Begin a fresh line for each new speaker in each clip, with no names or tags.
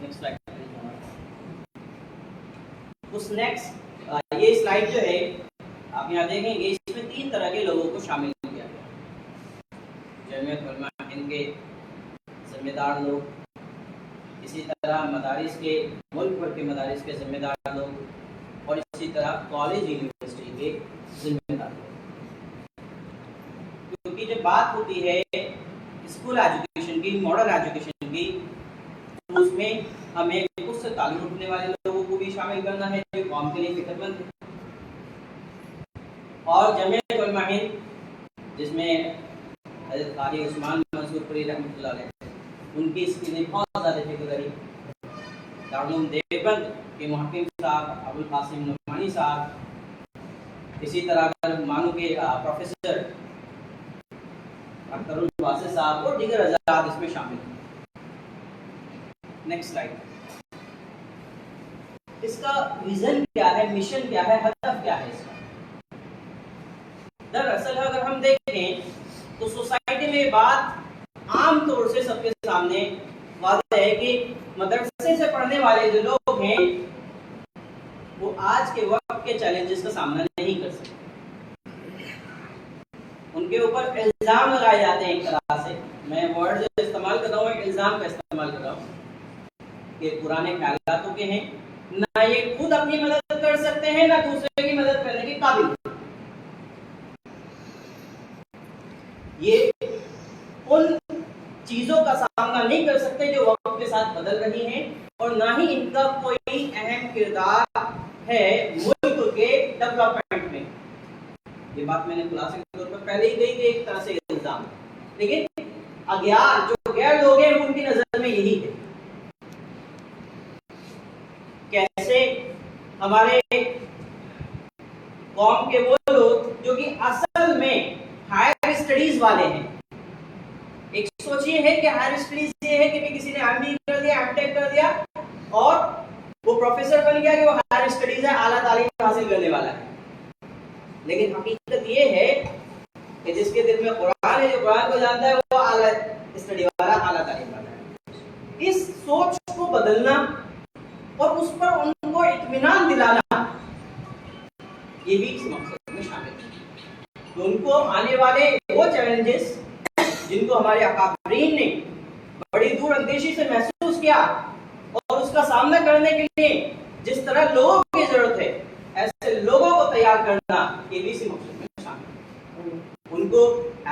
Next slide. उस next ये slide जो है आप यहाँ देखेंगे, इसमें 3 तरह के लोगों को शामिल किया गया। जमीयत उलमा हिंद के जिम्मेदार लोग, इसी तरह मदारिस के, मुल्क भर के मदारिस के जिम्मेदार लोग, और इसी तरह कॉलेज यूनिवर्सिटी के जिम्मेदार लोग। क्योंकि जब बात होती है स्कूल एजुकेशन की, मॉडर्न एजुकेशन की, तो उसमें हमें उससे ताल्लुक़ रखने वाले लोगों को भी शामिल करना है जो कौम के लिए फिक्रमंद है। और जमीयत उलमा हिंद, जिसमें हज़रत क़ारी उस्मान मंसूरपुरी रहमतुल्लाह अलैह, उनकी इसके लिए बहुत ज़्यादा फिक्र करी। दारुल उलूम देवबंद के मुहक्किम साहब अबुल कासिम नुमानी साहब, इसी तरह अगर मानू के प्रोफेसर अख्तरुल वासिफ साहब और दीगर हज़रात इसमें शामिल हैं। Next slide. इसका विजन क्या है, मिशन क्या है, हदफ क्या है इसका? दरअसल अगर हम देखें तो सोसाइटी में बात आम तौर से सबके सामने वाज़ेह है कि मदरसे से पढ़ने वाले जो लोग हैं वो आज के वक्त के चैलेंजेस का सामना नहीं कर सकते। उनके ऊपर इल्जाम लगाए जाते हैं। एक तरह से मैं वर्ड जो इस्तेमाल कर रहा हूँ, इल्जाम का इस्तेमाल कर रहा हूँ कि पुराने ख्यालातों के हैं, ना ये खुद अपनी मदद कर सकते हैं ना दूसरे की मदद करने के काबिल। ये उन चीजों का सामना नहीं कर सकते जो वक्त के साथ बदल रही हैं, और ना ही इनका कोई अहम किरदार है मुल्क के डेवलपमेंट में। ये बात मैंने खुलासे के तौर पर पहले ही कही कि एक तरह से इल्जाम, लेकिन अज्ञात जो गैर लोग हैं उनकी नजर में यही है। कैसे हमारे कौम के वो लोग जो कि असल में हायर स्टडीज वाले हैं, एक सोच ये है कि हायर स्टडीज ये है कि किसी ने एमबी कर दिया, एमटेक कर दिया और वो प्रोफेसर बन गया कि वो हायर स्टडीज है, आला तालीम हासिल करने वाला है। लेकिन हकीकत ये है कि जिसके दिल में कुरान है, जो कुरान को जानता है, वो आला स्टडी वाला, आला तालीम वाला है। इस सोच को बदलना और उस पर उनको इत्मीनान दिलाना, ये भी इस मकसद में शामिल है। तो उनको आने वाले वो चैलेंजेस जिनको हमारे अकाबरीन ने बड़ी दूर अंदेशी से महसूस किया और उसका सामना करने के लिए जिस तरह लोगों की जरूरत है, ऐसे लोगों को तैयार करना, ये भी इसी मकसद में शामिल है। उनको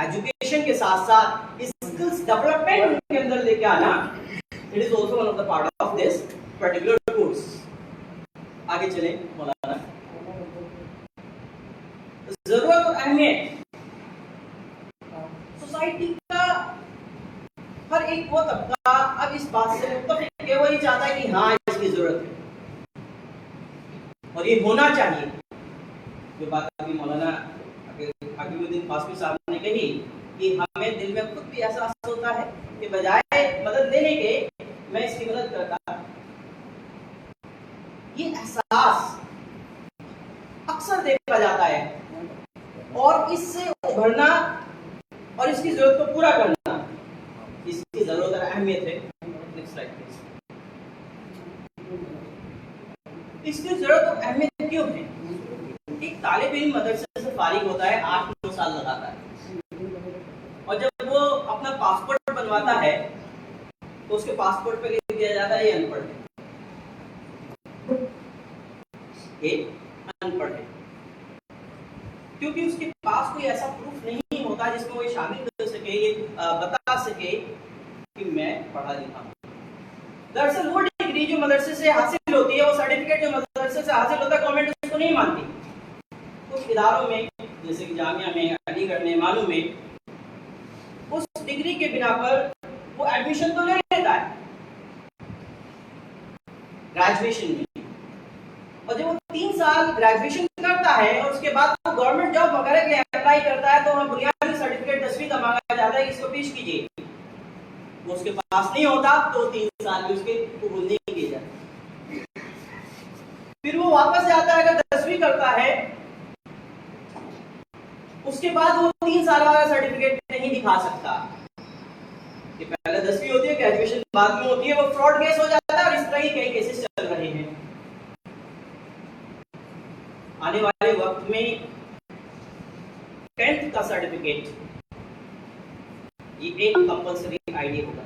एजुकेशन के साथ साथ स्किल्स डेवलपमेंट उनके अंदर लेके आना, it is also one of the part of this particular course. आगे चले मौलाना। जरूरत और अहमियत, सोसाइटी का हर एक वो तबका अब इस बात से मुत्तफिक है, वो ये चाहता है कि हाँ इसकी जरूरत है और ये होना चाहिए। जो बात अभी मौलाना हकीमुद्दीन फासमी साहब ने कही कि हमें दिल में खुद भी एहसास होता है कि बजाय मदद लेने के मैं इसकी मदद करता। ये एहसास अक्सर देखा जाता है और इससे उभरना और इसकी जरूरत को पूरा करना, इसकी जरूरत और अहमियत है। Next slide please. इसकी जरूरत और अहमियत क्यों है? एक तालिब इल्म मदरसे से फारिग होता है 8-9 साल लगाता है, और जब वो अपना पासपोर्ट बनवाता है तो उसके पासपोर्ट पे लिख दिया जाता है ये अनपढ़ है, ये अनपढ़ है, क्योंकि उसके पास कोई ऐसा प्रूफ नहीं होता जिसमें वो शामिल कर सके, ये बता सके कि मैं पढ़ा लिखा हूं। दरअसल वो डिग्री जो मदरसे से हासिल होती है, वो सर्टिफिकेट जो मदरसे से हासिल होता है, गवर्नमेंट उसको नहीं मानती। कुछ इदारों में जैसे कि जामिया में, अलीगढ़ में, मानू में, उस डिग्री के बिना पर वो एडमिशन तो ले लेता है ग्रेजुएशन में, और जब वो 3 साल ग्रेजुएशन करता है और उसके बाद वो गवर्नमेंट जॉब वगैरह के लिए अप्लाई करता है तो वहाँ बुनियादी सर्टिफिकेट 10वीं का मांगा जाता है कि इसको पेश कीजिए। वो उसके पास नहीं होता तो 3 साल भी उसके कबूल नहीं किए जाते। फिर वो वापस जाता है, अगर 10वीं करता है, उसके बाद वो 3 साल वाला सर्टिफिकेट नहीं दिखा सकता कि पहले 10वीं होती है, ग्रेजुएशन बाद में होती है, वो फ्रॉड केस हो जाता है और तरह के कई केसेस चल रहे हैं। आने वाले वक्त में 10th का सर्टिफिकेट ये एक कंपल्सरी आईडी होगा।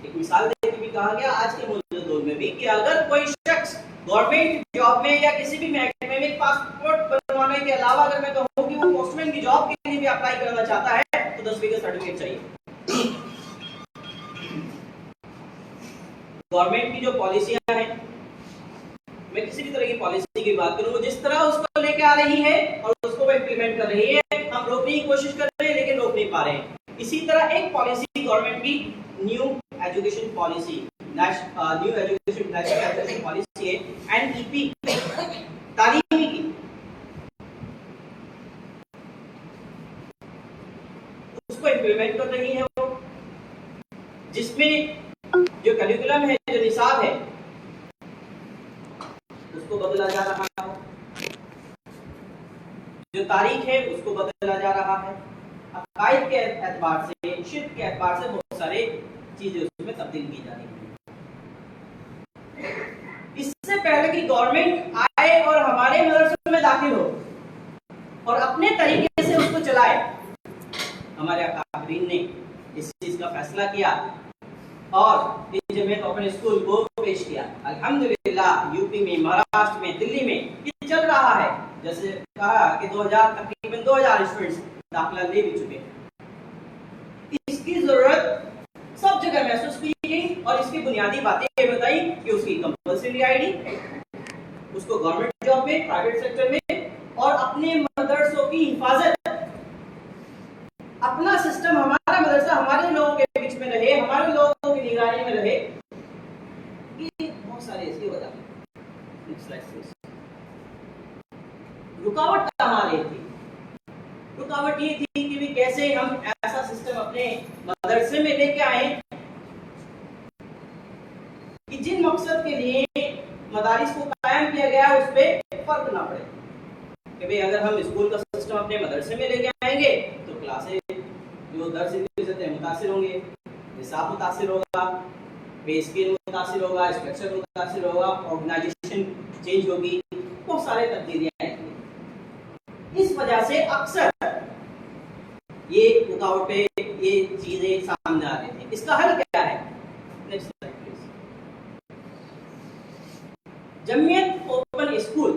एक मिसाल देके भी कहा गया आज के मौजूदा दौर में भी कि अगर कोई शख्स गवर्नमेंट जॉब में या किसी भी महकमे में पासपोर्ट बनवाने के अलावा अगर मैं कहूं कि वो पोस्टमैन की जॉब के लिए भी अप्लाई करना चाहता है तो 10वीं का सर्टिफिकेट चाहिए। गवर्नमेंट की जो पॉलिसियां हैं, मैं किसी भी तरह की पॉलिसी की बात करूं, जिस तरह उसको लेके आ रही है और उसको वो इम्प्लीमेंट कर रही है, हम रोकने की कोशिश कर रहे हैं लेकिन रोक नहीं पा रहे हैं। इसी तरह एक पॉलिसी गवर्नमेंट की new education policy, new education national education policy है एनईपी, तालीमी की, उसको इम्प्लीमेंट कर रही है वो, जिसमें जो करिकुलम है, जो निसाब है, उसको बदला जा रहा है, जो तारीख है उसको बदला जा रहा है, अकायद के एतबार से, शिर्क के एतबार से बहुत सारे चीजें उसमें तब्दील की जा रही है। इससे पहले कि गवर्नमेंट आए और हमारे मदरसों में दाखिल हो और अपने तरीके से उसको चलाए, हमारे अकाबरीन ने इस चीज का फैसला किया और इस जमीयत ओपन स्कूल को पेश किया। अल्हम्दुलिल्लाह यूपी में, महाराष्ट्र में, दिल्ली में ये चल रहा है। जैसे कहा कि तकरीबन 2000 स्टूडेंट्स दाखिला ले भी चुके हैं। इसकी जरूरत सब जगह महसूस की गई और इसकी बुनियादी बातें ये बताई कि उसकी कंपल्सरी आईडी, उसको गवर्नमेंट जॉब में, प्राइवेट सेक्टर में, और अपने मदरसों की हिफाजत, अपना सिस्टम, हमारा मदरसा हमारे लोगों के बीच में रहे, हमारे लोगों की निगरानी में रहे। ये बहुत सारे इसकी वजह रुकावट कहां आ रही थी? रुकावट ये थी कि भी कैसे हम ऐसा सिस्टम अपने मदरसे में लेके आए कि जिन मकसद के लिए मदारिस को कायम किया गया उस पर फर्क ना पड़े। कि भाई अगर हम स्कूल का सिस्टम अपने मदरसे में लेके आएंगे तो क्लासें जो दर्स इज्जत मुतासिर होंगे, निसाब मुतासिर होगा, पे स्केल मुतासिर होगा, स्ट्रक्चर मुतासिर होगा, ऑर्गेनाइजेशन चेंज होगी, बहुत सारे तब्दीलियां आएंगी। इस वजह से अक्सर ये रुकावटें, ये चीजें सामने आ रही थी। इसका हल क्या है? Next slide please. Jamiat open school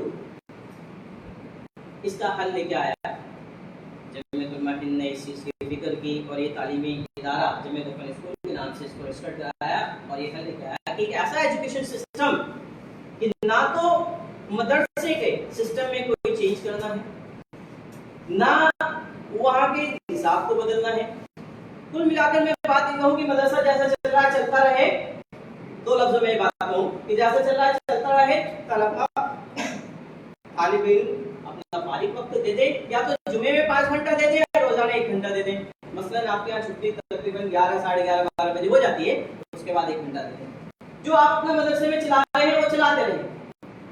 इसका हल लेके आया। जमीयत उलमा हिंद ने इस चीज की फिक्र की और ये तालीमी इदारा जमीयत ओपन स्कूल के नाम से इसको रजिस्टर्ड कराया और ये हल लेके आया कि एक ऐसा एजुकेशन सिस्टम कि ना तो मदरसे के सिस्टम में कोई चेंज करना है, ना वहां के हिसाब को बदलना है। कुल मिलाकर मैं बात ये कहूं कि मदरसा जैसा चल रहा है चलता रहे। दो लफ्जों में बात कहूं कि जैसा चल रहा है चलता रहे। तलबा, तालिब इल्म अपना फारिग वक्त दे दे, या तो जुमे में 5 घंटा दे दे या रोजाना 1 घंटा दे दे। मसलन आपके यहाँ छुट्टी तकरीबन 11, साढ़े 11, 12 बजे हो जाती है, उसके बाद 1 घंटा दे दें। जो आप अपने मदरसे में चला रहे हैं वो चलाते रहे,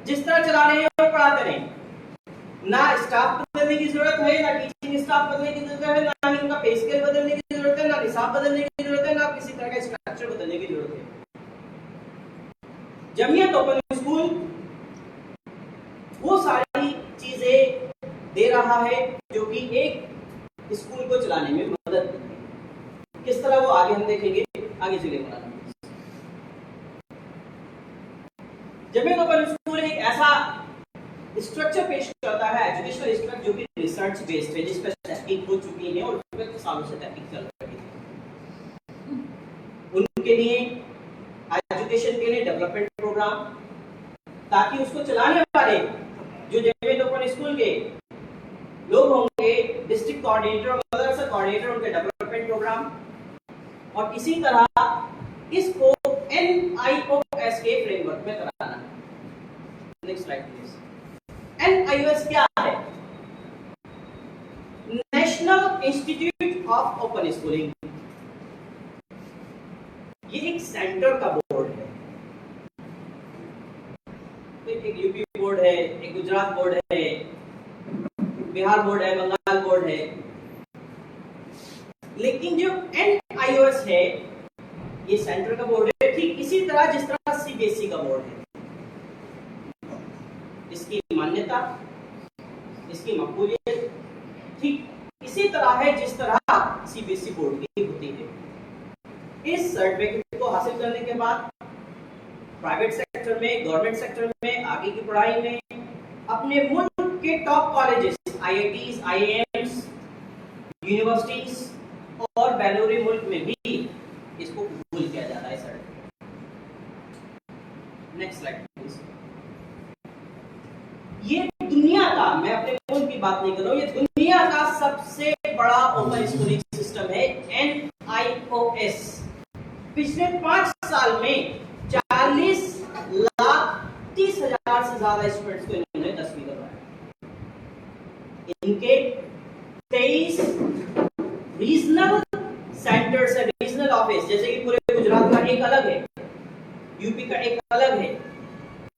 जिस तरह चला रहे हैं वो पढ़ाते रहे। ना स्टाफ बदलने की जरूरत है, ना टीचिंग स्टाफ बदलने की जरूरत है, ना उनका पे स्केल बदलने की जरूरत है, ना निसाब बदलने की जरूरत है, ना किसी तरह का स्ट्रक्चर बदलने की जरूरत है। जमीयत ओपन स्कूल वो सारी चीजें दे रहा है जो कि एक स्कूल को चलाने में मदद करती है। किस तरह वो आगे हम देखेंगे, आगे चलेगा। जमीयत ओपन स्कूल एक ऐसा स्ट्रक्चर पेश करता है, एजुकेशनल स्ट्रक्चर जो कि रिसर्च बेस्ड है, जिस पर तहकीक हो चुकी है और उस पर सालों से तहकीक चल रही है। उनके लिए एजुकेशन के लिए डेवलपमेंट प्रोग्राम, ताकि उसको चलाने वाले जो जमीयत ओपन स्कूल के लोग होंगे, डिस्ट्रिक्ट कोऑर्डिनेटर, मदरसा कोऑर्डिनेटर, उनके डेवलपमेंट प्रोग्राम, और इसी तरह इसको NIOS के फ्रेमवर्क में कराना है। Next slide please. NIOS क्या है? National institute of open schooling. ये एक सेंटर का बोर्ड है। एक यूपी बोर्ड है, एक गुजरात बोर्ड है, बिहार बोर्ड है, बंगाल बोर्ड है। लेकिन जो NIOS है ये सेंटर का बोर्ड है। ठीक इसी तरह जिस तरह सीबीएसई का बोर्ड है। इसकी मान्यता, इसकी मकबूलियत ठीक इसी तरह है जिस तरह सीबीएसई बोर्ड की होती है। इस सर्टिफिकेट को हासिल करने के बाद प्राइवेट सेक्टर में, गवर्नमेंट सेक्टर में, आगे की पढ़ाई में अपने मुल्क के top colleges, IITs, IIMs, universities और बैरूरी मुल्क में भी इसको कबूल किया जाता है सर्टिफिकेट। Next slide please. ये दुनिया का, मैं अपने मुल्क की बात नहीं कर रहा हूं, ये दुनिया का सबसे बड़ा ओपन स्कूलिंग सिस्टम है NIOS। पिछले 5 साल में 40,30,000 से ज्यादा स्टूडेंट्स को इन्होंने 10वीं करवाया। इनके 23 रीजनल सेंटर्स है, रीजनल ऑफिस, जैसे कि पूरे गुजरात का एक अलग है, यूपी का एक अलग है,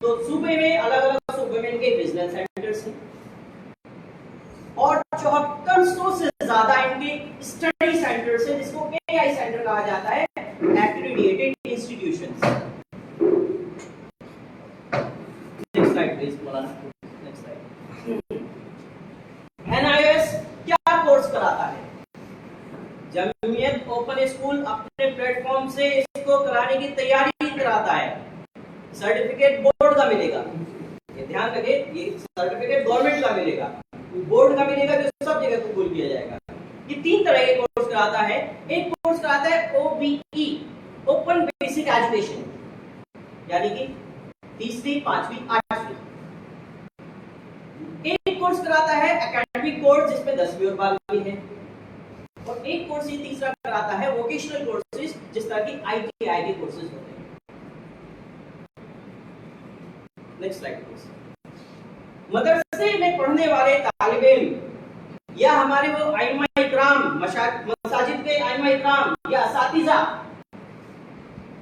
तो सूबे में अलग अलग सूबे में इनके रीजनल सेंटर्स हैं और 7400 से ज्यादा इनके स्टडी सेंटर्स हैं, जिसको KI सेंटर कहा जाता है, accredited institutions. Next slide please मौलाना। Next slide. NIOS क्या कोर्स कराता है? जमीयत ओपन स्कूल अपने प्लेटफॉर्म से इसको कराने की तैयारी कराता है। सर्टिफिकेट बोर्ड का मिलेगा, ये ध्यान रखिए, ये सर्टिफिकेट गवर्नमेंट का मिलेगा, बोर्ड का मिलेगा, जो सब जगह कबूल किया जाएगा। ये 3 तरह के कोर्स कराता है। एक कोर्स कराता है OBE, ओपन बेसिक एजुकेशन, यानी कि 3वीं, 5वीं, 8वीं। एक कोर्स कराता है एकेडमिक कोर्स, जिसमें 10वीं और 12वीं है, और एक कोर्स ये तीसरा कराता है वोकेशनल कोर्सेज, जिस तरह की ITI के कोर्सेज होते हैं। Next slide please. मदरसे में पढ़ने वाले तालिबे इल्म या हमारे वो आइमा इकराम, मसाजिद के आइमा इकराम या असातिज़ा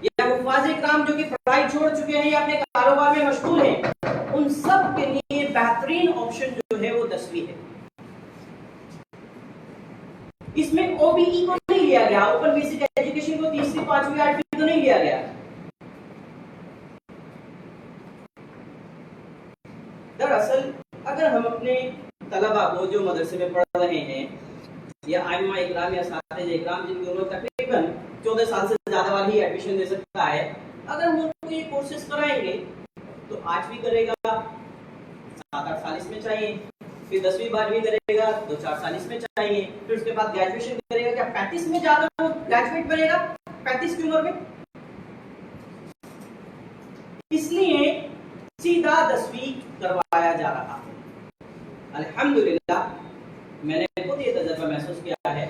या हुफ़ाज़ इकराम जो कि पढ़ाई छोड़ चुके हैं या अपने कारोबार में मशगूल हैं, उन सब के लिए बेहतरीन ऑप्शन जो है वो 10वीं है। इसमें OBE को नहीं लिया गया, ओपन बेसिक एजुकेशन को 3वीं, 5वीं, 8वीं को नहीं लिया गया। दरअसल अगर हम अपने तलबा को जो मदरसे में पढ़ रहे हैं या आइमा इकराम या असातिज़ा इकराम, जिनकी उम्र तकरीबन 14 साल से ज्यादा वाली एडमिशन दे सकता है, अगर हम उनको ये कोर्सेज कराएंगे तो 8वीं करेगा 7-8 साल इसमें चाहिए, फिर 10वीं 12वीं करेगा तो 4 साल इसमें चाहिए, फिर उसके बाद ग्रेजुएशन करेगा, क्या 35 में जाकर वो ग्रेजुएट बनेगा 35 की उम्र में? इसलिए सीधा 10वीं करवाया जा रहा है। अल्हम्दुलिल्लाह मैंने खुद ये तजुर्बा महसूस किया है।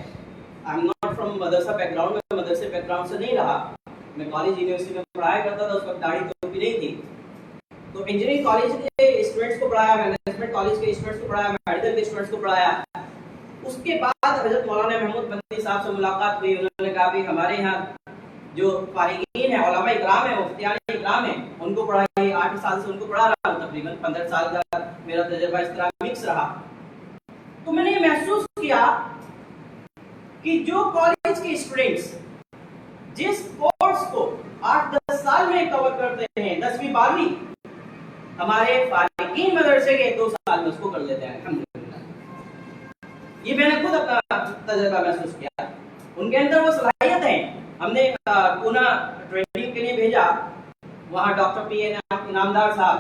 I am not from Madrasa background, मैं मदरसे बैकग्राउंड से नहीं रहा, मैं कॉलेज यूनिवर्सिटी में पढ़ाया करता था, उस वक्त दाढ़ी टोपी नहीं थी, तो इंजीनियरिंग कॉलेज के स्टूडेंट्स को पढ़ाया, मैनेजमेंट कॉलेज के स्टूडेंट्स को पढ़ाया, मेडिकल के स्टूडेंट्स को पढ़ाया। उसके बाद हजरत मौलाना महमूद बंदी साहब से मुलाकात हुई, उन्होंने कहा कि हमारे यहाँ जो फारिगीन है, उलमा इकराम है, मुफ्तियान इकराम है, उनको पढ़ाइए। 8 साल से उनको पढ़ा रहा हूँ, तकरीबन 15 साल का मेरा तजुर्बा इस तरह मिक्स रहा। तो मैंने महसूस किया कि जो कॉलेज के स्टूडेंट्स जिस कोर्स को 8-10 साल में कवर करते हैं, 10वीं 12वीं, हमारे फारिगीन मदरसे के 2 साल में उसको कर लेते हैं। अल्हम्दुलिल्लाह ये मैंने खुद अपना तजुर्बा महसूस किया। उनके अंदर वो सलाहियत है। हमने पूना ट्रेनिंग के लिए भेजा, वहाँ डॉक्टर PN इनामदार साहब,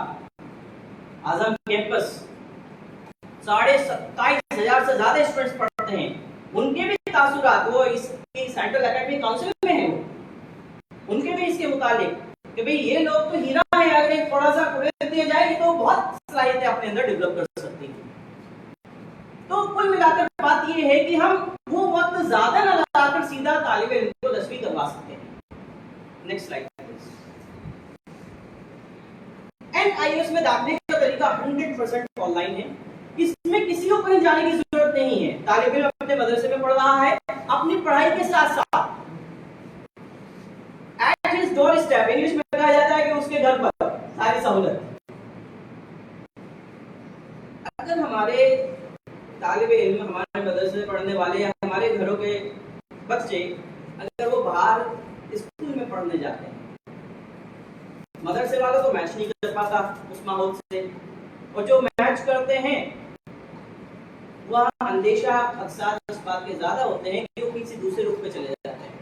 आजम कैंपस, 27,500 से ज्यादा स्टूडेंट्स पढ़ते हैं। उनके भी तासुरात, वो इसकी सेंट्रल एकेडमिक काउंसिल में है, उनके भी इसके मुतालिक कि भाई ये लोग तो हीरा है, अगर एक थोड़ा सा कुरेद दिया जाए तो बहुत सलाहियतें अपने अंदर डेवलप कर सकती हैं। तो कुल मिलाकर बात ये है कि हम वो वक्त ज्यादा न लगाकर सीधा तालिबे इल्म को 10वीं करवा सकते हैं। Next slide. NIOS में दाखिले का तरीका 100% ऑनलाइन है। इसमें किसी को कहीं जाने की जरूरत नहीं है। तालिबे इल्म अपने मदरसे में पढ़ रहा है, अपनी पढ़ाई के साथ साथ at his door step, English में कहा जाता है कि उसके घर पर सारी सहूलत। अगर हमारे तालिबे इल्म, हमारे मदरसे में पढ़ने वाले या हमारे घरों के बच्चे अगर वो बाहर स्कूल में पढ़ने जाते हैं मदरसे वाला तो मैच नहीं कर पाता उस माहौल से, और जो मैच करते हैं वह अंदेशा अक्सर इस बात के ज्यादा होते हैं कि वो किसी दूसरे रुख पे चले जाते हैं,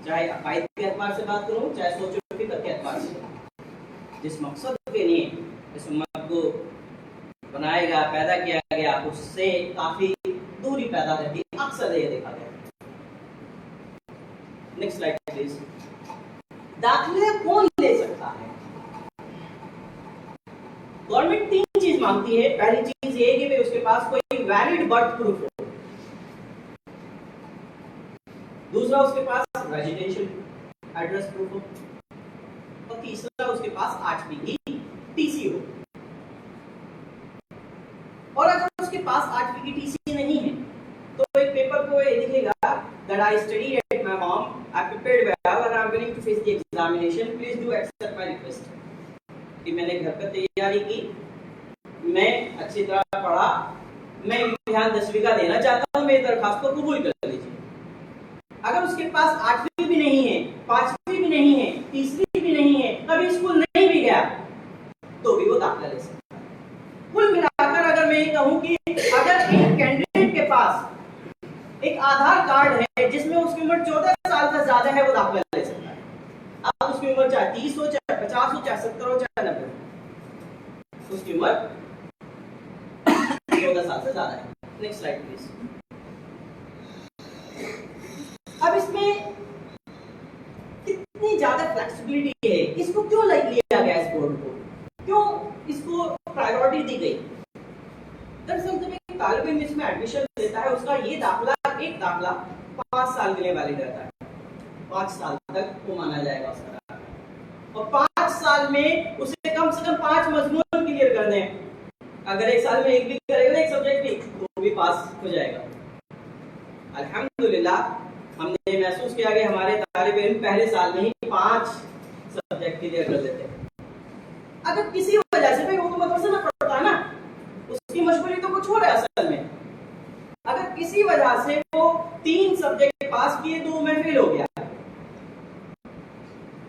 चाहे अकायद के एतबार से बात करूं चाहे सोचो फिक्र के एतबार से। जिस मकसद के लिए इस उम्मत को बनाया गया, पैदा किया गया, उससे काफी दूरी पैदा रहती है, अक्सर ये देखा गया। Next slide please. दाखिले कौन ले सकता है? गवर्नमेंट तीन चीज मांगती है। पहली चीज ये कि उसके पास कोई वैलिड बर्थ प्रूफ हो, दूसरा उसके पास रेजिडेंशियल एड्रेस प्रूफ हो, और तीसरा उसके पास 8वीं की टीसी हो। और अगर उसके पास 8वीं की टीसी नहीं है तो एक पेपर को ये लिखेगा that I studied at my home, I prepared well and I am willing to face the examination, please do accept my request। कि मैंने घर पर तैयारी की, मैं अच्छी तरह पढ़ा, मैं इम्तिहान 10वीं का देना चाहता हूँ, मेरी दरखास्त को कबूल कर लीजिए। अगर उसके पास 8वीं भी नहीं है, 5वीं भी नहीं है, तीसरी भी नहीं है, कभी स्कूल नहीं भी गया, तो भी वो दाखिला ले सकता है। कुल मिलाकर अगर मैं ये कहूँ कि अगर एक कैंडिडेट के पास एक आधार कार्ड है जिसमें उसकी उम्र 14 साल से ज्यादा है, वो दाखिला ले सकता है। अब उसकी उम्र चाहे 30 हो, चाहे 50 हो, चाहे 70 हो, चाहे 90 हो, उसकी उम्र 14 साल से ज्यादा है। Next slide please. अब इसमें कितनी ज्यादा फ्लेक्सिबिलिटी है, इसको क्यों लिया गया इस बोर्ड को, क्यों इसको प्रायोरिटी दी गई? दरअसल जब एक तालिब इल्म इसमें एडमिशन लेता है, उसका ये दाखिला, एक दाखिला 5 साल के लिए वैलिड रहता है। 5 साल तक वो माना जाएगा उसका दाखिला, और 5 साल में उसे कम से कम 5 मजमून क्लियर करने हैं। अगर एक साल में एक भी करेगा, एक सब्जेक्ट भी, तो भी पास हो जाएगा। अल्हम्दुलिल्लाह हमने महसूस किया कि हमारे तालिब इल्म पहले साल में ही 5 सब्जेक्ट क्लियर कर लेते हैं। अगर किसी वजह से, वो तो मदरसे में पढ़ता है ना, उसकी मशगूली तो कुछ हो रहा है असल में। अगर किसी वजह से वो 3 सब्जेक्ट पास किए, 2 में फेल हो गया,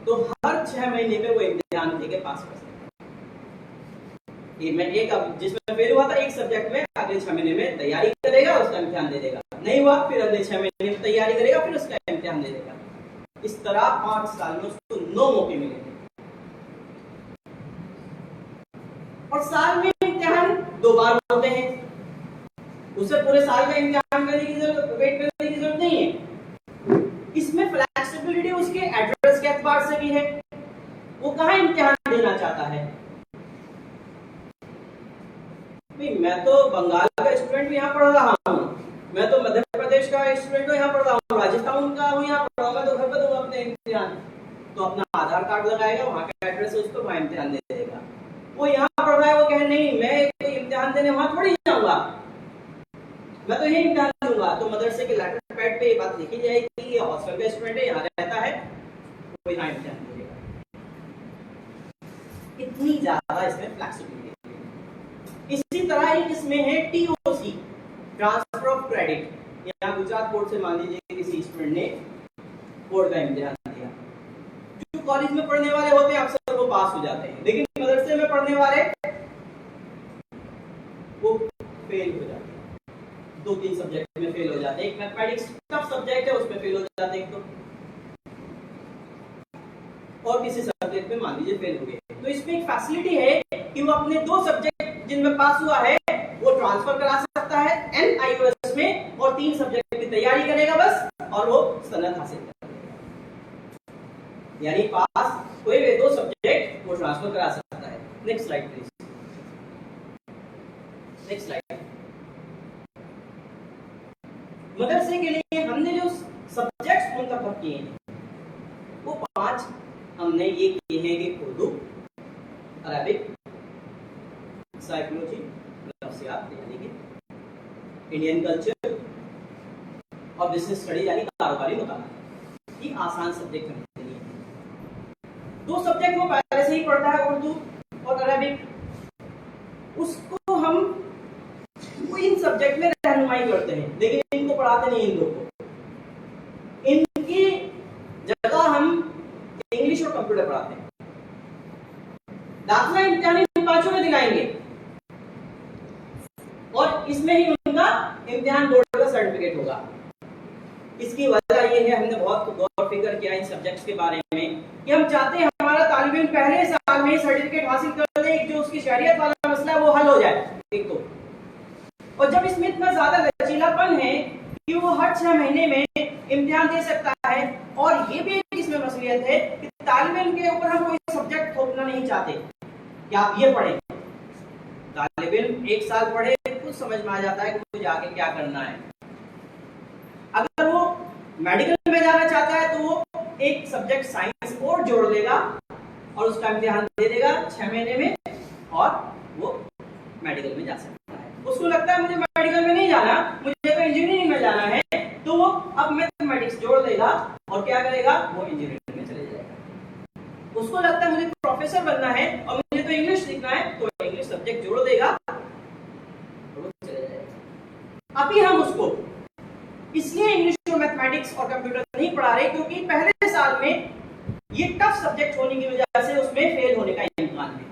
तो हर 6 महीने में वो इम्तिहान देके पास कर सकता है। मैं एक जिसमें फेल हुआ था एक सब्जेक्ट में, अगले 6 महीने में तैयारी करेगा, उसका इम्तिहान दे देगा, नहीं हुआ फिर अगले 6 महीने में तैयारी करेगा, फिर उसका इम्तिहान दे देगा। इस तरह 5 साल में उसको 9 मौके मिलेंगे, और साल में इम्तिहान 2 बार होते हैं, उसे पूरे साल का इम्तिहान करने की जरूरत, वेट करने की जरूरत नहीं है। इसमें फ्लेक्सिबिलिटी उसके एड्रेस के एतबार से भी है, वो कहाँ इम्तिहान देना चाहता है। मैं तो बंगाल का स्टूडेंट भी यहाँ पढ़ रहा हूँ, मैं तो मध्य प्रदेश का स्टूडेंट को यहाँ पढ़ रहा हूँ, राजस्थान का हूँ यहाँ पढ़ रहा हूँ, मैं तो घर पे दूंगा अपने इम्तिहान, तो अपना आधार कार्ड लगाएगा, वहाँ का एड्रेस है, उसको वहाँ इम्तिहान दे देगा। वो यहाँ पढ़ रहा है, वो कहे नहीं मैं इम्तिहान देने वहां थोड़ी जाऊंगा, मैं तो यही इम्तिहान दूंगा, तो मदरसे के लेटर पैड पे ये बात लिखी जाएगी, ये हॉस्टल का स्टूडेंट है, यहाँ रहता है, वो यहाँ इम्तिहान देगा। इतनी ज्यादा इसमें फ्लेक्सिबिलिटी है। इसी तरह एक इसमें है टीओसी, ट्रांसफर ऑफ क्रेडिट। यहाँ गुजरात बोर्ड से मान लीजिए किसी स्टूडेंट ने बोर्ड का इम्तिहान दिया, जो कॉलेज में पढ़ने वाले होते हैं अक्सर वो पास हो जाते हैं, लेकिन मदरसे में पढ़ने वाले वो फेल हो जाते हैं, 2-3 सब्जेक्ट में फेल हो जाते हैं। एक मैथमेटिक्स टफ सब्जेक्ट है, उसमें फेल हो जाते हैं, तो और किसी सब्जेक्ट में मान लीजिए फेल हो गए, तो इसमें एक फैसिलिटी है कि वो अपने 2 सब्जेक्ट जिनमें पास हुआ है वो ट्रांसफर करा सकता है NIOS में, और 3 सब्जेक्ट की तैयारी करेगा बस, और वो सनद हासिल करेगा, यानी पास कोई भी 2 सब्जेक्ट वो ट्रांसफर करा सकता है। Next slide please. Next slide. मदरसे के लिए हमने जो सब्जेक्ट्स मुंतखब किए हैं वो 5 हमने ये किए हैं कि उर्दू, अरबिक, साइकोलॉजी, नफ्सियात यानी कि इंडियन कल्चर, और बिजनेस स्टडी यानी कारोबारी मुताला। ये आसान सब्जेक्ट हमने लिए। 2 सब्जेक्ट वो पहले से ही पढ़ता है, उर्दू और अरबिक, उसको हम वो इन सब्जेक्ट में रहनुमाई करते हैं, लेकिन इनको पढ़ाते नहीं इन 2 को। इनकी जगह हम दाखिला इम्तिहान इन पांचों में दिलाएंगे और इसमें ही उनका इम्तिहान बोर्ड का सर्टिफिकेट होगा। इसकी वजह ये है, हमने बहुत गौर फिक्र किया इन सब्जेक्ट्स के बारे में कि हम चाहते हैं हमारा तालिब इल्म पहले साल में सर्टिफिकेट हासिल कर ले, जो उसकी शरीयत वाला मसला है वो हल हो जाए एक तो। और जब इसमें इतना ज्यादा लचीलापन है कि वो हर 6 महीने में इम्तिहान दे सकता है, और ये भी इसमें मसलियत है कि तालिब इल्म के ऊपर हम कोई सब्जेक्ट थोपना नहीं चाहते कि आप ये पढ़ें। तालिब इल्म 1 साल पढ़े, कुछ समझ में आ जाता है कि मुझे आगे क्या करना है। अगर वो मेडिकल में जाना चाहता है तो वो एक सब्जेक्ट साइंस और जोड़ लेगा और उसका इम्तिहान दे देगा 6 महीने में, और वो मेडिकल में जा सकता है। उसको लगता है मुझे मेडिकल में नहीं जाना, मुझे तो इंजीनियरिंग में जाना है, तो वो अब मैथमेटिक्स जोड़ देगा और क्या करेगा, वो इंजीनियरिंग में चले जाएगा। उसको लगता है मुझे प्रोफेसर बनना है और मुझे तो इंग्लिश सीखना है, तो इंग्लिश सब्जेक्ट जोड़ देगा और वो चले जाएगा। अभी हम उसको इसलिए इंग्लिश और मैथमेटिक्स और कंप्यूटर नहीं पढ़ा रहे क्योंकि पहले साल में ये टफ सब्जेक्ट होने की वजह से उसमें फेल होने का इम्कान है।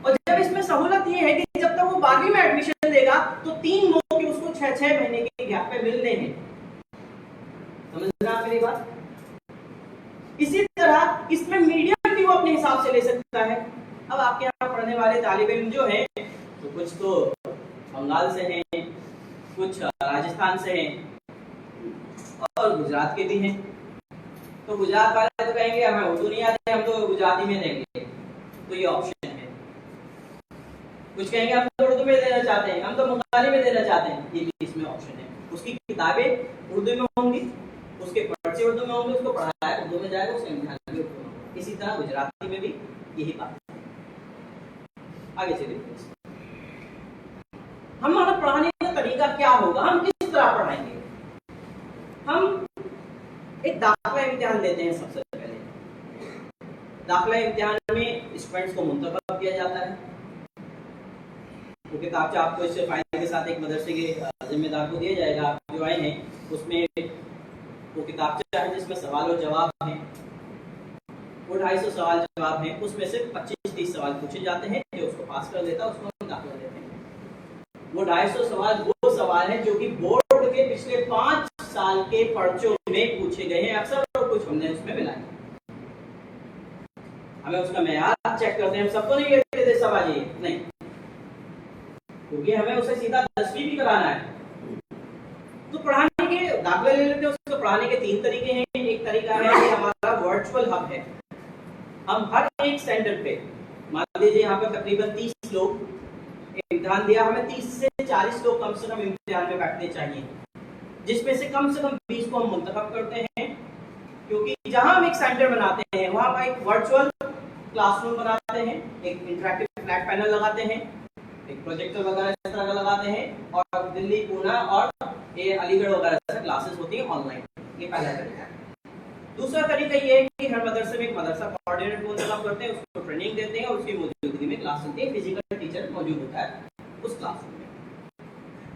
और जब इसमें सहूलत ये है कि जब तक वो 12वीं में एडमिशन लेगा तो 3 मौके उसको 6-6 महीने के गैप पे मिलने हैं। समझ रहे हैं मेरी बात? इसी तरह इसमें मीडियम भी वो अपने हिसाब से ले सकता है। अब आपके यहाँ पढ़ने वाले तालिब इल्म जो है, तो कुछ तो बंगाल से हैं, कुछ राजस्थान से हैं और गुजरात के भी हैं। तो गुजरात वाले तो कहेंगे हमें उर्दू नहीं आती, हम तो गुजराती में देंगे, तो ये ऑप्शन है। कुछ कहेंगे हम तो उर्दू में देना चाहते हैं, हम तो बंगाली में देना चाहते हैं, ये भी इसमें ऑप्शन है। उसकी किताबें उर्दू में होंगी, उसके पर्चे उर्दू में होंगे, उसको पढ़ाया उर्दू में जाएगा, उसका इम्तिहान भी उर्दू में होगा। इसी तरह गुजराती में भी यही बात है। आगे चलिए, हमारा पढ़ाने का तरीका क्या होगा, हम किस तरह पढ़ाएंगे। हम एक दाखिला इम्तिहान लेते हैं। सबसे पहले दाखिला इम्तिहान में स्टूडेंट्स को मुंतखब किया जाता है। वो किताबचा आपको इससे फाइल के साथ एक मदरसे के जिम्मेदार को दिया जाएगा। आप जो आए हैं उसमें वो किताबचा है जिसमें सवाल और जवाब हैं, वो 250 सवाल जवाब हैं। उसमें से 25-30 सवाल पूछे जाते हैं, जो उसको पास कर देता है उसको हम दाखिला देते हैं। वो 250 सवाल वो सवाल हैं जो कि बोर्ड के पिछले 5 साल के पर्चों में पूछे गए हैं अक्सर, और कुछ हमने उसमें मिलाया। हमें उसका मेयार चेक करते हैं, हम सबको नहीं लेते थे सब आज नहीं, क्योंकि हमें उसे सीधा 10वीं भी कराना है। तो पढ़ाने के दाखिला ले लेते हैं। उसको पढ़ाने के 3 तरीके हैं। एक तरीका है कि हमारा वर्चुअल हब है। हम हर एक सेंटर पे, मान लीजिए यहाँ पे तकरीबन 30 लोग इम्तिहान दिया, हमें 30 से 40 लोग कम से कम इम्तिहान में बैठने चाहिए, जिसमें से कम 20 को हम मुंतखब करते हैं। क्योंकि जहां हम एक सेंटर बनाते हैं वहां पर एक वर्चुअल क्लासरूम बनाते हैं, एक इंटरैक्टिव फ्लैट पैनल लगाते हैं, एक प्रोजेक्टर वगैरह इस तरह का लगाते हैं, और दिल्ली, पूना और ये अलीगढ़ वगैरह से क्लासेस होती हैं ऑनलाइन। ये पहला तरीका है। दूसरा तरीका ये है कि हर मदरसे में एक मदरसा कोऑर्डिनेटर को मुंतखब करते हैं, उसको ट्रेनिंग देते हैं और उसकी मौजूदगी में क्लास चलती है। फिजिकल टीचर मौजूद होता है उस क्लासरूम में।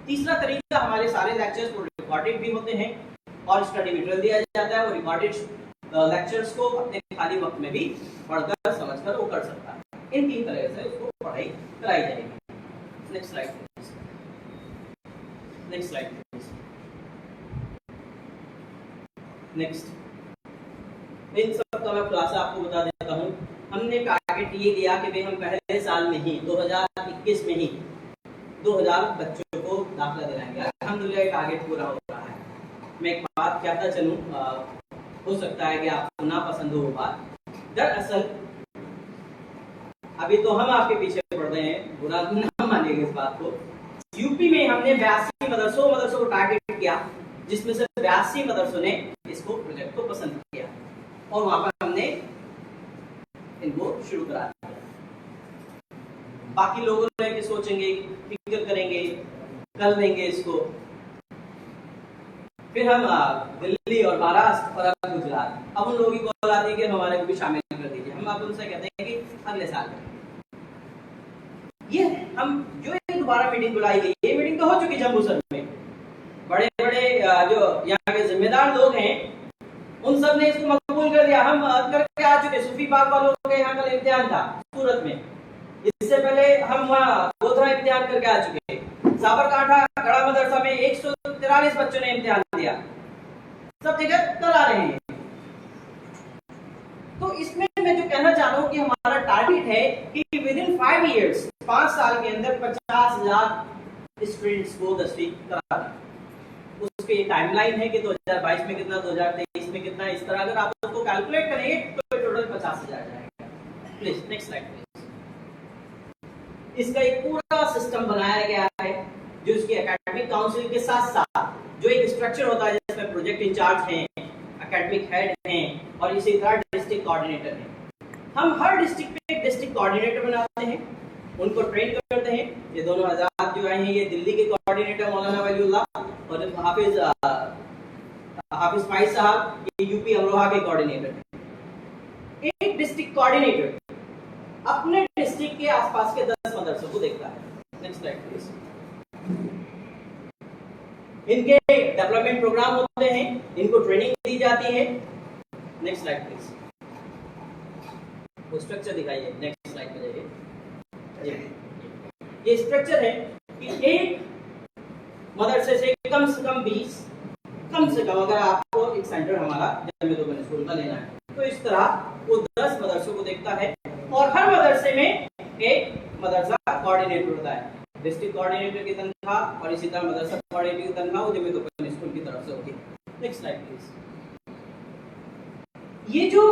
तीसरा तरीका, हमारे सारे लेक्चर्स रिकॉर्डेड भी होते हैं और स्टडी मटेरियल दिया जाता है। वो रिकॉर्डेड लेक्चर्स को अपने खाली वक्त में भी पढ़कर समझकर वो कर सकता है। इन 3 तरह से उसको पढ़ाई कराई जाएगी। Next slide please. Next slide please. Next, इन सब का मैं खुलासा आपको बता देता हूँ। हमने टारगेट ये लिया कि भाई हम पहले साल में ही 2021 में ही 2000 बच्चों को दाखिला दिलाएंगे। अल्हम्दुलिल्लाह टारगेट पूरा हो रहा है। मैं एक बात कहता चलूं, हो सकता है कि आपको ना पसंद हो वो बात। दरअसल अभी तो हम आपके पीछे पड़ रहे हैं, बुरा ना मानिएगा इस बात को। यूपी में हमने 82 मदरसों को टारगेट किया, जिसमें से 82 मदरसों ने इसको प्रोजेक्ट को पसंद किया और वहां पर हमने इनको शुरू करा दिया। बाकी लोग सोचेंगे, फिक्र करेंगे, कर लेंगे इसको। फिर हम दिल्ली और महाराष्ट्र और गुजरात, अब उन लोगों की कॉल आती है कि हमारे को भी शामिल कर दीजिए। हम आप उनसे कहते हैं कि अगले साल ये हम जो दोबारा मीटिंग बुलाई गई, ये मीटिंग तो हो चुकी जम्मूसर में। बड़े बड़े जो यहाँ के जिम्मेदार लोग हैं उन सब ने इसको मकबूल कर लिया। हम करके आ चुके। सूफी बाग वालों के यहाँ कल इम्तिहान था सूरत में, इससे पहले हम वहाँ गोधरा इम्तिहान करके आ चुके हैं। साबरकांठा गढ़ा मदरसा में 143 बच्चों ने इम्तिहान दिया, सब जगह करा रहे हैं। तो इसमें मैं जो कहना चाह रहा हूँ कि हमारा टारगेट है कि विद इन 5 इयर्स, 5 साल के अंदर 50,000 स्टूडेंट्स को 10वीं करा दें। उसके टाइमलाइन है कि 2022 में कितना, 2023 में कितना, इस तरह अगर आप उसको कैलकुलेट करेंगे तो टोटल 50,000 जाएगा। Please next slide please. इसका एक पूरा सिस्टम बनाया गया है जो इसकी एकेडमिक काउंसिल के साथ साथ जो एक स्ट्रक्चर होता है जिसमें प्रोजेक्ट इंचार्ज हैं, एकेडमिक हेड हैं और इसी तरह डिस्ट्रिक्ट कोऑर्डिनेटर हैं। हम हर डिस्ट्रिक्ट पे एक डिस्ट्रिक्ट कोऑर्डिनेटर बनाते हैं, उनको ट्रेन करते हैं। ये दोनों हजरात जो आए हैं ये दिल्ली के कोऑर्डिनेटर मौलाना वलीउल्लाह और हाफिज फाइज साहब ये यूपी अमरोहा के कोऑर्डिनेटर हैं। एक डिस्ट्रिक्ट कोऑर्डिनेटर अपने डिस्ट्रिक्ट के आसपास के 10 मदरसों को देखता है। Next slide please. इनके डेवलपमेंट प्रोग्राम होते हैं, इनको ट्रेनिंग दी जाती है। Next slide please. वो स्ट्रक्चर दिखाइए, नेक्स्ट स्लाइड पे जाइए। ये स्ट्रक्चर है कि एक मदरसे से कम 20, कम से कम अगर आपको एक सेंटर हमारा जमीयतुल स्कूल का लेना है तो इस तरह वो 10 मदरसों को देखता है और हर मदरसे में एक मदरसा कोऑर्डिनेटर होता है। डिस्ट्रिक्ट कोऑर्डिनेटर की तनख्वाह और इसी तरह मदरसा कोऑर्डिनेटर की तनख्वाह वो जमीयतुल स्कूल की तरफ से होती है। Next slide please. ये जो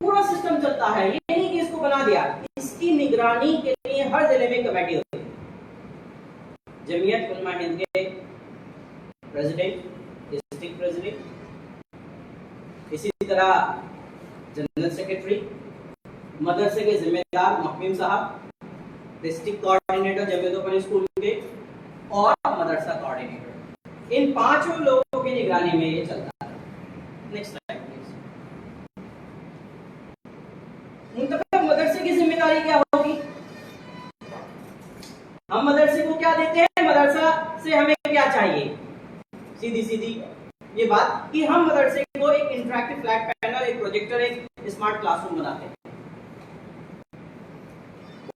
पूरा सिस्टम चलता है ये नहीं कि इसको बना दिया, इसकी निगरानी के लिए हर जिले में कमेटी होती है। जमीयत उलमा हिंद के प्रेसिडेंट, डिस्ट्रिक्ट प्रेसिडेंट, इसी तरह जनरल सेक्रेटरी, मदरसे के जिम्मेदार मुहम्मिम साहब, डिस्ट्रिक्ट कोऑर्डिनेटर जमीयतुल स्कूल के और मदरसा कोऑर्डिनेटर, इन 5 लोगों की निगरानी में ये चलता है। Next slide please. मुंतखब मदरसे की जिम्मेदारी क्या होगी? हम मदरसे को क्या देते हैं, मदरसा से हमें क्या चाहिए? सीधी ये बात कि हम मदरसे को एक इंटरैक्टिव फ्लैट पैनल, एक प्रोजेक्टर, एक स्मार्ट क्लासरूम बनाते हैं।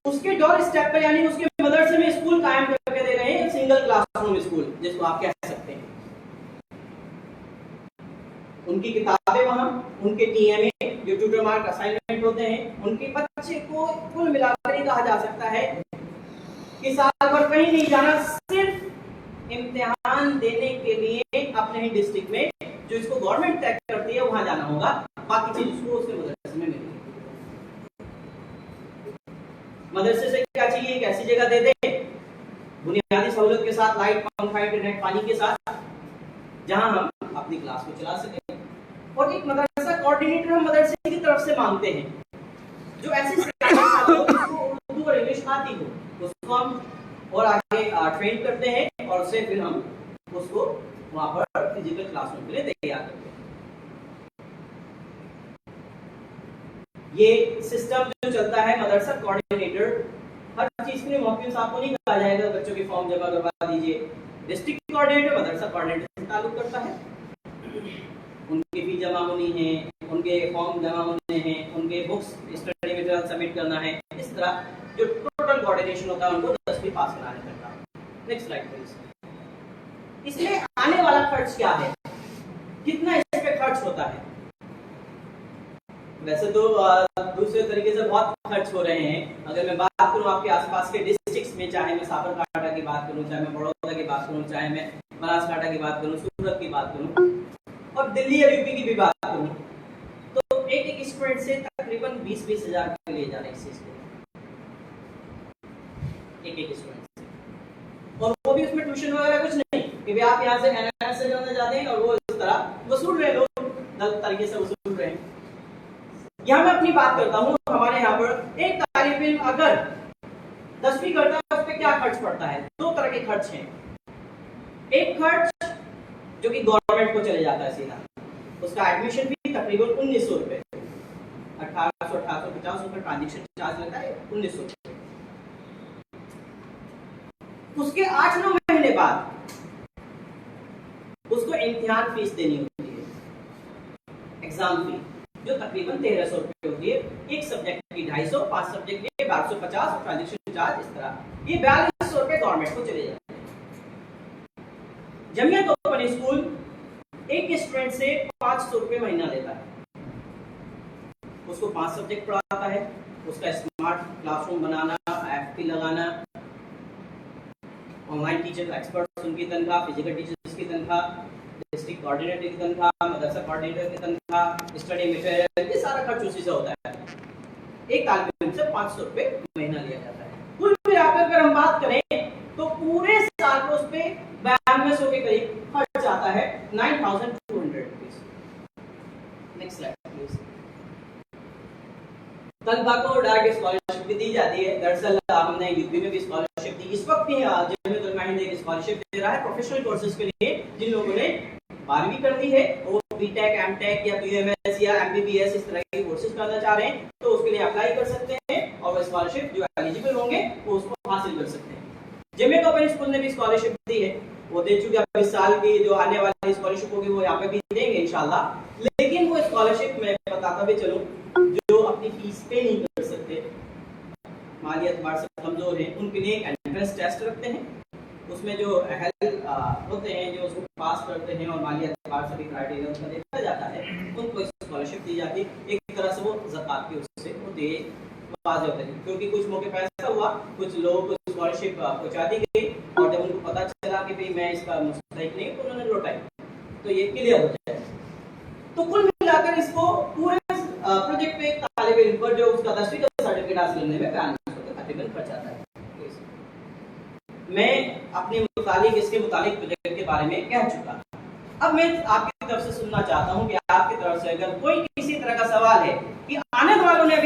उसके डोर स्टेप पर यानी उसके मदरसे में स्कूल कायम करके दे रहे हैं, सिंगल क्लासरूम स्कूल जिसको आप कह सकते हैं। उनकी किताबें वहां, उनके टीएमए जो ट्यूटर मार्क असाइनमेंट होते हैं, उनके बच्चे को कुल मिलाकर ही कहा जा सकता है कि साल भर कहीं नहीं जाना, सिर्फ इम्तिहान देने के लिए अपने ही डिस्ट्रिक्ट में जो इसको गवर्नमेंट तय करती है वहां जाना होगा, बाकी चीज उसको उसके मदरसे में मिलेगी। मदरसे से क्या चाहिए? एक ऐसी जगह दे दे बुनियादी सहूलत के साथ, लाइट, पंखा, इंटरनेट, पानी के साथ, जहां हम अपनी क्लास को चला सके। और एक मदरसा कोऑर्डिनेटर हम मदरसे की तरफ से मांगते हैं जो ऐसी उर्दू और इंग्लिश आती हो, उसको हम और आगे ट्रेन करते हैं और उससे फिर हम उसको वहां पर फिजिकल क्लासरूम के लिए तैयार करते हैं। ये सिस्टम जो चलता है, मदरसा कोऑर्डिनेटर हर चीज के लिए मुहम्मिम साहब को नहीं कहा जाएगा बच्चों के फॉर्म जमा करवा दीजिए। डिस्ट्रिक्ट कोऑर्डिनेटर मदरसा कोऑर्डिनेटर से ताल्लुक करता है, उनकी फी जमा होनी है, उनके फॉर्म जमा होने हैं, उनके बुक्स स्टडी मटेरियल सबमिट करना है। इस तरह जो टोटल कोऑर्डिनेशन होता है उनको 10वीं पास कराने करता है। Next slide please. इसमें आने वाला खर्च क्या है, कितना इस पे खर्च होता है? वैसे तो दूसरे तरीके से बहुत खर्च हो रहे हैं। अगर मैं बात करूं आपके आसपास के डिस्ट्रिक्ट्स में, चाहे मैं साबरकांठा की बात करूं, चाहे मैं बड़ौदा की बात करूं, चाहे मैं बनासकांठा की बात करूं, सूरत की बात करूं और दिल्ली या यूपी की भी बात करूं, तो एक स्टूडेंट से तकरीबन 20-20 हजार रुपए लिए जा रहे हैं इस चीज को, एक स्टूडेंट से। और वो भी उसमें ट्यूशन वगैरह कुछ नहीं कि आप यहाँ से एनएस से जाना चाहते हैं और वो इस तरह वसूल रहे, लोग गलत तरीके से वसूल रहे हैं। यहाँ मैं अपनी बात करता हूँ, हमारे यहाँ पर एक तालिब इल्म अगर 10वीं करता है उस पर क्या खर्च पड़ता है? 2 तरह के खर्च हैं। एक खर्च जो कि गवर्नमेंट को चले जाता है सीधा, उसका एडमिशन फी तकरीबन 1900 रुपए, 1850 रुपए ट्रांजेक्शन चार्ज लगता है, 1900 रुपए। उसके 8-9 महीने बाद उसको इम्तिहान फीस देनी होती है, एग्जाम फी, जो तकरीबन 1300 रुपए होती है। एक सब्जेक्ट की 250, 5 सब्जेक्ट की 1250 और ट्रांजेक्शन चार्ज इस तरह, ये 4200 रुपए गवर्नमेंट को चले जाते हैं। जमीयत ओपन स्कूल एक स्टूडेंट से 500 रुपए महीना लेता है, उसको 5 सब्जेक्ट पढ़ाता है, उसका स्मार्ट क्लासरूम बनाना, एफपी लगाना, ऑनलाइन टीचर एक्सपर्ट्स उनकी तनख्वाह, फिजिकल टीचर्स की तनख्वाह, डिस्ट्रिक्ट कोऑर्डिनेटर की तनख्वाह, मदरसा कोऑर्डिनेटर की तनख्वाह, स्टडी मटेरियल, ये सारा खर्च उसी से होता है। एक तालिब इल्म से 500 रुपए महीना लिया जाता है। कुल मिलाकर अगर हम बात करें तो पूरे साल को उस पे 9200 के करीब खर्च आता है, 9200 रुपीस। Next slide please. तलबा को डायरेक्ट स्कॉलरशिप भी दी जाती है। दरअसल हमने यूपी में भी स्कॉलरशिप दी, इस वक्त भी जमीयत उलमा हिंद एक स्कॉलरशिप दे रहा है प्रोफेशनल कोर्सेज के लिए, जिन लोगों ने 12वीं कर दी है, वो बीटेक, एमटेक या बीएमएस या एमबीबीएस इस तरह के कोर्सेज करना चाह रहे हैं तो उसके लिए अप्लाई कर सकते हैं और वो स्कॉलरशिप जो एलिजिबल होंगे वो उसको हासिल कर सकते हैं। जमीयत ओपन स्कूल ने भी स्कॉलरशिप दी है, वो दे चुके, अब इस साल की जो आने वाली स्कॉलरशिप होगी वो यहाँ पे भी देंगे इंशाल्लाह। लेकिन वो स्कॉलरशिप मैं बताता भी चलूं, जो अपनी फीस पे नहीं कर सकते, माली एतबार से कमजोर हैं, उनके लिए एंट्रेंस टेस्ट रखते हैं, उसमें जो अहल होते हैं जो उसको पास करते हैं और माली एतबार से भी क्राइटेरिया उनका देखा जाता है, उनको स्कॉलरशिप दी जाती है। एक तरह से वो ज़कात की उससे वो दे बाज होते हैं, क्योंकि कुछ मौके पर ऐसा हुआ, कुछ लोगों को स्कॉलरशिप पहुंचा दी गई और जब उनको पता चला कि भाई मैं इसका मुस्तहिक नहीं तो उन्होंने लौटाई, तो ये क्लियर हो जाए। तो कुल मिलाकर इसको पूरे प्रोजेक्ट पे तालिब इल्म पर जो उसका 10वीं का सर्टिफिकेट हासिल करने में 9200 का तकरीबन खर्च आता है। मैं अपने मुतालिक इसके मुतालिक प्रोजेक्ट के बारे में कह चुका। अब मैं आपकी तरफ से सुनना चाहता हूं कि आपकी तरफ से अगर कोई किसी तरह का सवाल है कि आने वालों ने अभी